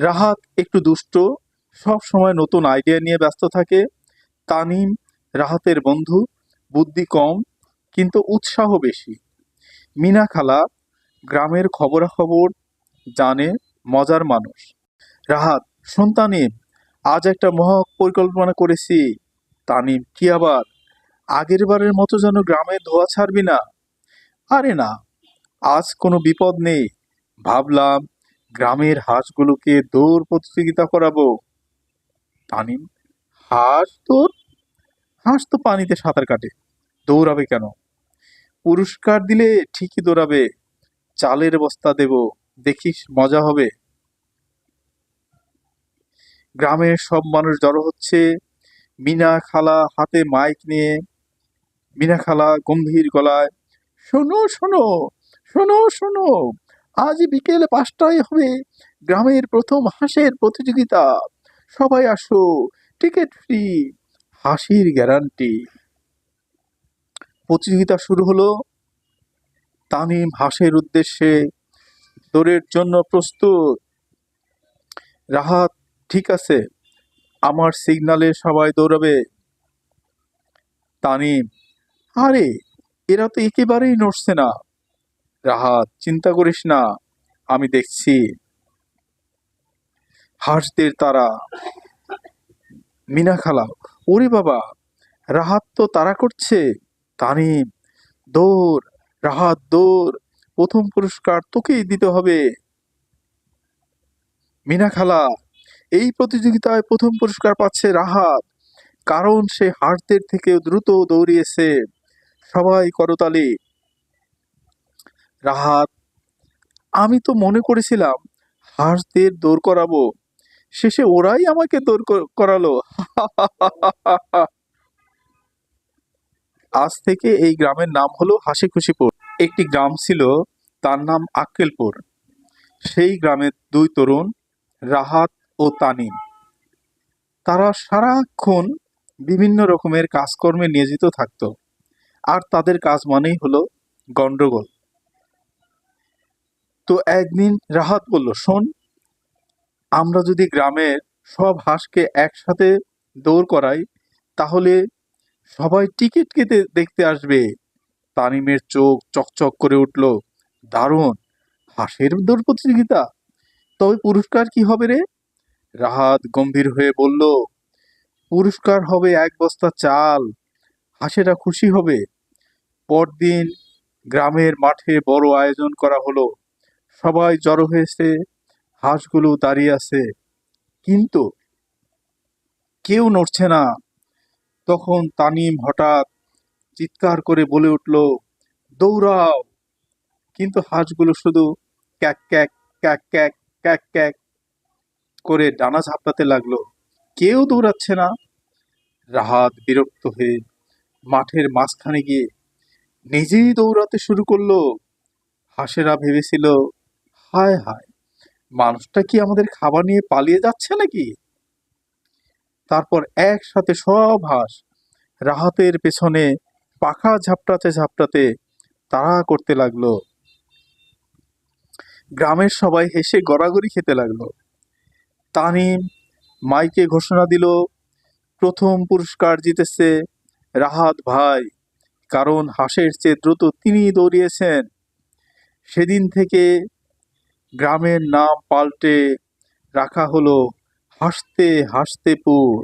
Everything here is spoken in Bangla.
রাহাত একটু দুষ্ট, সব সময় নতুন আইডিয়া নিয়ে ব্যস্ত থাকে। তানিম রাহাতের বন্ধু, বুদ্ধি কম কিন্তু উৎসাহ বেশি। মিনা খালা গ্রামের খবরাখবর জানে, মজার মানুষ। রাহাত, শোন তানিম, আজ একটা মহা পরিকল্পনা করেছি। তানিম, কি আবার? আগের বারের মতো যেন গ্রামে ধোঁয়া ছাড়বি না। আরে না, আজ কোনো বিপদ নেই। ভাবলাম গ্রামের হাঁসগুলোকে দৌড় প্রতিযোগিতা করাবো। তানিম, হাঁস দৌড়? হাঁস তো পানিতে সাঁতার কাটে, দৌড়াবে কেন? পুরস্কার দিলে ঠিকই দৌড়াবে। চালের বস্তা দেব, দেখিস মজা হবে। গ্রামের সব মানুষ জড়ো হচ্ছে। মিনা খালা হাতে মাইক নিয়ে। মিনা খালা গম্ভীর গলায়, শোনো শোনো, শোনো শোনো, আজ বিকেল 5টায় হবে গ্রামের প্রথম হাঁসের প্রতিযোগিতা। সবাই আসো, টিকিট ফ্রি, হাসির গ্যারান্টি। প্রতিযোগিতা শুরু হলো। তানিম হাঁসের উদ্দেশ্যে দৌড়ের জন্য প্রস্তুত। রাহাত, ঠিক আছে, আমার সিগনালে সবাই দৌড়াবে। তানিম, আরে এরা তো একেবারেই নড়ছে না। রাহাত, চিন্তা করিস না, আমি দেখছি। হাঁসদের তারা। মিনা খালা, ওরে বাবা, রাহাত তো তাড়া করছে। তানিম, দৌড়, রাহাত দৌড়, প্রথম পুরস্কার তোকেই দিতে হবে। মিনা খালা, এই প্রতিযোগিতায় প্রথম পুরস্কার পাচ্ছে রাহাত, কারণ সে হাঁসদের থেকেও দ্রুত দৌড়িয়েছে। সবাই করতালি। রাহাত, আমি তো মনে করেছিলাম হাঁসদের দৌড় করাবো, শেষে ওরাই আমাকে দৌড় করালো। আজ থেকে এই গ্রামের নাম হলো হাসিখুশিপুর। একটি গ্রাম ছিল, তার নাম আক্কেলপুর। সেই গ্রামের দুই তরুণ, রাহাত ও তানিম। তারা সারাক্ষণ বিভিন্ন রকমের কাজকর্মে নিয়োজিত থাকতো। আর তাদের কাজ মানেই হলো গন্ডগোল। তো একদিন রাহাত বলল, শোন, আমরা যদি গ্রামের সব হাঁসকে একসাথে দৌড় করাই, তাহলে সবাই টিকিট কেটে দেখতে আসবে। তানিমের চোখ চকচক করে উঠল। দারুণ, হাঁসের দৌড় প্রতিযোগিতা? তবে পুরস্কার কি হবে রে? রাহাত গম্ভীর হয়ে বলল, পুরস্কার হবে 1 বস্তা চাল। হাঁসেরা খুশি হবে। পরদিন গ্রামের মাঠে বড় আয়োজন করা হলো। সবাই জড়ো হয়েছে। হাঁসগুলো দাঁড়িয়ে আছে, কিন্তু কেউ নড়ছে না। তখন তানিম হঠাৎ চিৎকার করে বলে উঠল, দৌড়াও! কিন্তু হাঁসগুলো শুধু ক্যাক ক্যাক, ক্যাক ক্যাক, ক্যাক ক্যাক করে ডানা ঝাপটাতে লাগলো। কেউ দৌড়াচ্ছে না। রাহাত বিরক্ত হয়ে মাঠের মাঝখানে গিয়ে নিজেই দৌড়াতে শুরু করলো। হাঁসেরা ভেবেছিল, হায় হায়, মানুষটা কি আমাদের খাবার নিয়ে পালিয়ে যাচ্ছে নাকি? তারপর একসাথে সব হাঁস রাহাতের পেছনে পাখা ঝাপটাতে ঝাপটাতে তাড়া করতে লাগলো। গ্রামের সবাই হেসে গড়াগড়ি খেতে লাগলো। তানিম মাইকে ঘোষণা দিল, প্রথম পুরস্কার জিতেছে রাহাত ভাই, কারণ হাঁসের চেয়ে দ্রুত তিনি দৌড়িয়েছেন। সেদিন থেকে গ্রামের নাম পাল্টে রাখা হলো হাসতে হাসতেপুর।